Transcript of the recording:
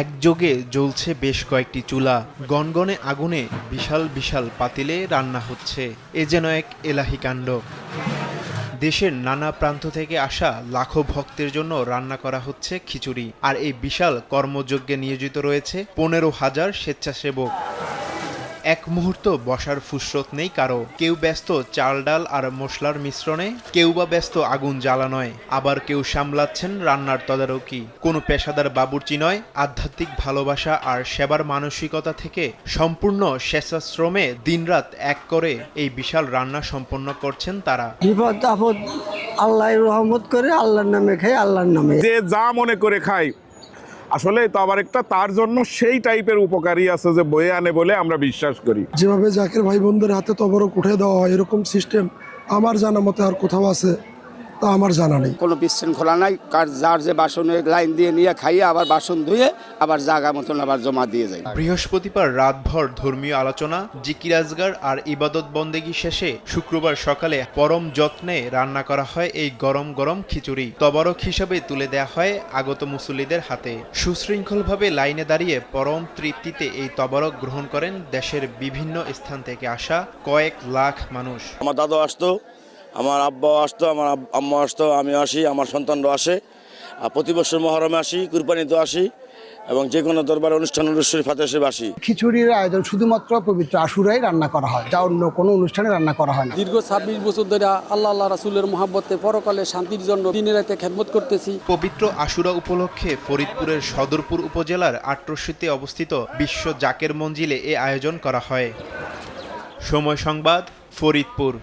একযোগে জ্বলছে বেশ কয়েকটি চুলা, গনগনে আগুনে বিশাল বিশাল পাতিলে রান্না হচ্ছে। এ যেন এক এলাহি কাণ্ড। দেশের নানা প্রান্ত থেকে আসা লাখো ভক্তের জন্য রান্না করা হচ্ছে খিচুড়ি। আর এই বিশাল কর্মযজ্ঞে নিয়োজিত রয়েছে 15,000 স্বেচ্ছাসেবক। এক মুহূর্ত বসার ফুসরত নেই কারো। কেউ ব্যস্ত চাল ডাল আর মশলার মিশ্রণে, কেউ বা ব্যস্ত আগুন জ্বালানোয়, আবার কেউ সামলাচ্ছেন রান্নার তদারকি। কোনো পেশাদার বাবুর্চি নয়, আধ্যাত্মিক ভালোবাসা আর সেবার মানসিকতা থেকে সম্পূর্ণ স্বেচ্ছাশ্রমে দিনরাত এক করে এই বিশাল রান্না সম্পন্ন করছেন তারা। বিপদ আপদ আল্লাহ রহমত করে, আল্লাহর নামে খাই, আল্লাহর নামে। যে যা মনে করে খাই, আসলে তো আবার একটা তার জন্য সেই টাইপের উপকারী আছে যে বয়ে আনে বলে আমরা বিশ্বাস করি। যেভাবে জাকের ভাই বোনদের হাতে তবরক উঠে দেওয়া হয়, এরকম সিস্টেম আমার জানা মতে আর কোথাও আছে তা আমার জানা নেই। কোনো বিশৃঙ্খলা নাই, কার যার যে বাসনের লাইন দিয়ে নিয়ে খাইয়ে আবার বাসন ধুয়ে আবার জায়গা মতন আবার জমা দিয়ে যায়। বৃহস্পতিবার রাতভর ধর্মীয় আলোচনা, জিকির আজগার আর ইবাদত বন্দেগী শেষে শুক্রবার সকালে পরম যত্নে রান্না করা হয় এই গরম গরম খিচুড়ি। তবারক হিসাবে তুলে দেয়া হয় আগত মুসল্লিদের হাতে। সুশৃঙ্খলভাবে লাইনে দাঁড়িয়ে পরম তৃপ্তিতে এই তবারক গ্রহণ করেন দেশের বিভিন্ন স্থান থেকে আসা কয়েক লাখ মানুষ। আমার দাদু আসতো, আমার আব্বাও আসতো, আমার আম্মা আসতো, আমি আসি, আমার সন্তানরাও আসে। আর প্রতি বছর মহরমে আসি, কুরবানিতেও আসি, এবং যে কোনো দরবার অনুষ্ঠান ফাতে হিসেবে আসি। খিচুড়ির আয়োজন শুধুমাত্র পবিত্র আশুরাই রান্না করা হয়, যা অন্য কোনো অনুষ্ঠানে রান্না করা হয় না। দীর্ঘ 26 বছর ধরে আল্লাহ রাসূলের মহাব্বতে পরকালে শান্তির জন্য দিনে রাতে খেদমত করতেছি। পবিত্র আশুরা উপলক্ষে ফরিদপুরের সদরপুর উপজেলার আটরশিতে অবস্থিত বিশ্ব জাকের মঞ্জিলে এ আয়োজন করা হয়। সময় সংবাদ, ফরিদপুর।